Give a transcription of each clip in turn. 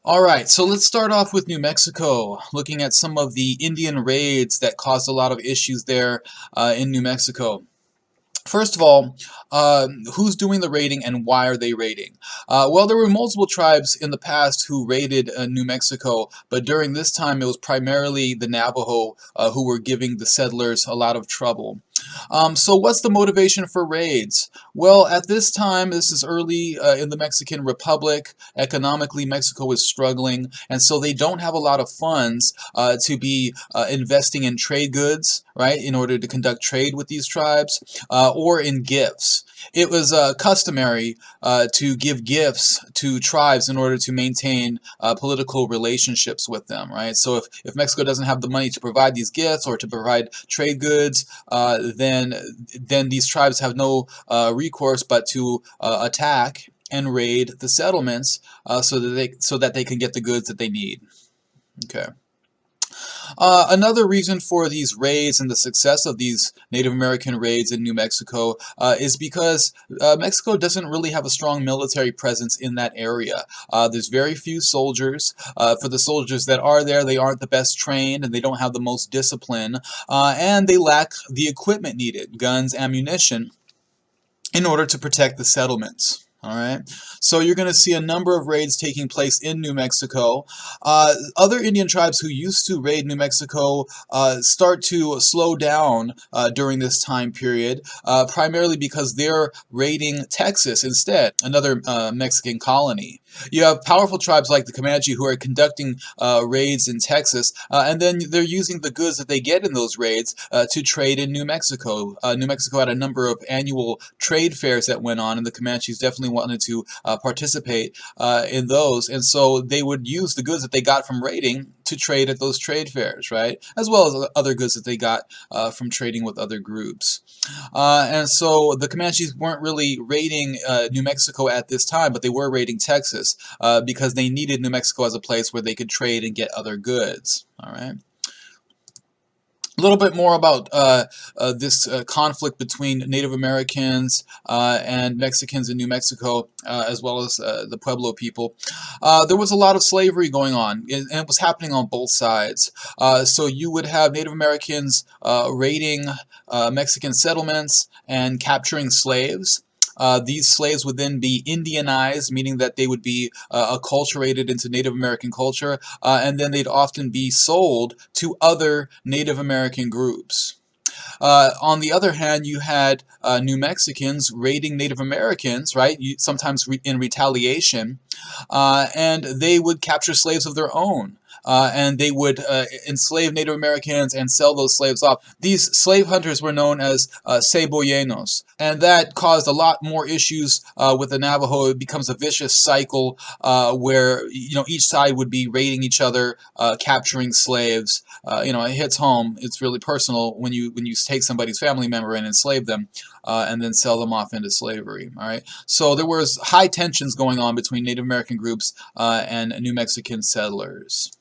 All right, so let's start off with New Mexico, looking at some of the Indian raids that caused a lot of issues there in New Mexico. First of all, who's doing the raiding and why are they raiding? Well, there were multiple tribes in the past who raided New Mexico, but during this time it was primarily the Navajo who were giving the settlers a lot of trouble. So what's the motivation for raids? Well, at this time, this is early in the Mexican Republic. Economically, Mexico is struggling, and so they don't have a lot of funds to be investing in trade goods, right, in order to conduct trade with these tribes, or in gifts. It was customary to give gifts to tribes in order to maintain political relationships with them, right? So if Mexico doesn't have the money to provide these gifts or to provide trade goods, then these tribes have no recourse but to attack and raid the settlements so that they can get the goods that they need. Okay. Another reason for these raids and the success of these Native American raids in New Mexico is because Mexico doesn't really have a strong military presence in that area. There's very few soldiers. For the soldiers that are there, they aren't the best trained and they don't have the most discipline, and they lack the equipment needed, guns, ammunition, in order to protect the settlements. All right, so you're going to see a number of raids taking place in New Mexico. Other Indian tribes who used to raid New Mexico start to slow down during this time period, primarily because they're raiding Texas instead, another Mexican colony. You have powerful tribes like the Comanche who are conducting raids in Texas, and then they're using the goods that they get in those raids to trade in New Mexico. New Mexico had a number of annual trade fairs that went on, and the Comanches definitely wanted to participate in those, and so they would use the goods that they got from raiding to trade at those trade fairs, right? As well as other goods that they got from trading with other groups. And so the Comanches weren't really raiding New Mexico at this time, but they were raiding Texas because they needed New Mexico as a place where they could trade and get other goods. All right. A little bit more about this conflict between Native Americans and Mexicans in New Mexico, as well as the Pueblo people. There was a lot of slavery going on, and it was happening on both sides. So you would have Native Americans raiding Mexican settlements and capturing slaves. These slaves would then be Indianized, meaning that they would be acculturated into Native American culture, and then they'd often be sold to other Native American groups. On the other hand, you had New Mexicans raiding Native Americans, right? Sometimes in retaliation, and they would capture slaves of their own. And they would enslave Native Americans and sell those slaves off. These slave hunters were known as Ceboyenos, and that caused a lot more issues with the Navajo. It becomes a vicious cycle where each side would be raiding each other, capturing slaves. It hits home. It's really personal when you take somebody's family member and enslave them. And then sell them off into slavery. All right. So there was high tensions going on between Native American groups and New Mexican settlers.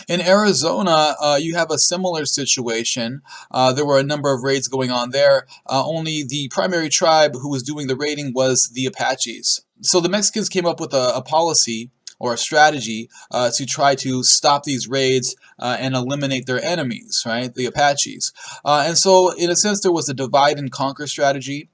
In Arizona, you have a similar situation. There were a number of raids going on there. Only the primary tribe who was doing the raiding was the Apaches. So the Mexicans came up with a policy or a strategy to try to stop these raids and eliminate their enemies, right, the Apaches. And so, in a sense, there was a divide and conquer strategy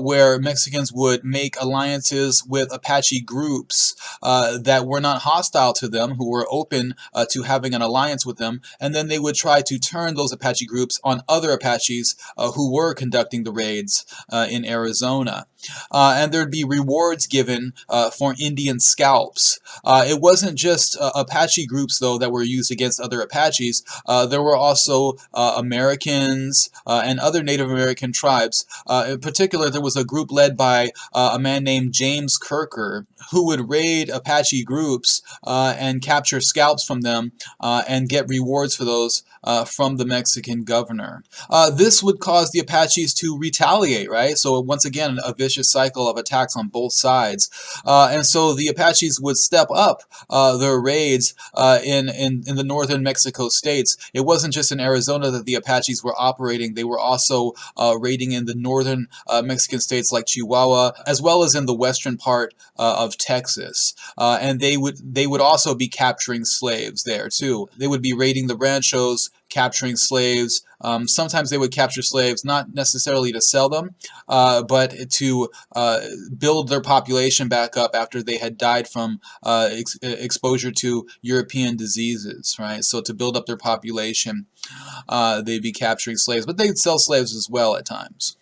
where Mexicans would make alliances with Apache groups that were not hostile to them, who were open to having an alliance with them, and then they would try to turn those Apache groups on other Apaches who were conducting the raids in Arizona. And there'd be rewards given for Indian scalps. It wasn't just Apache groups, though, that were used against other Apaches. There were also Americans and other Native American tribes. In particular, there was a group led by a man named James Kirker who would raid Apache groups and capture scalps from them and get rewards for those from the Mexican governor. This would cause the Apaches to retaliate, right? So once again, a vicious cycle of attacks on both sides. And so the Apaches would step up their raids in the northern Mexico states. It wasn't just in Arizona that the Apaches were operating. They were also raiding in the northern Mexican states like Chihuahua, as well as in the western part of Texas. And they would also be capturing slaves there too. They would be raiding the ranchos, capturing slaves. Sometimes they would capture slaves not necessarily to sell them, but to build their population back up after they had died from exposure to European diseases, right? So to build up their population, they'd be capturing slaves, but they'd sell slaves as well at times.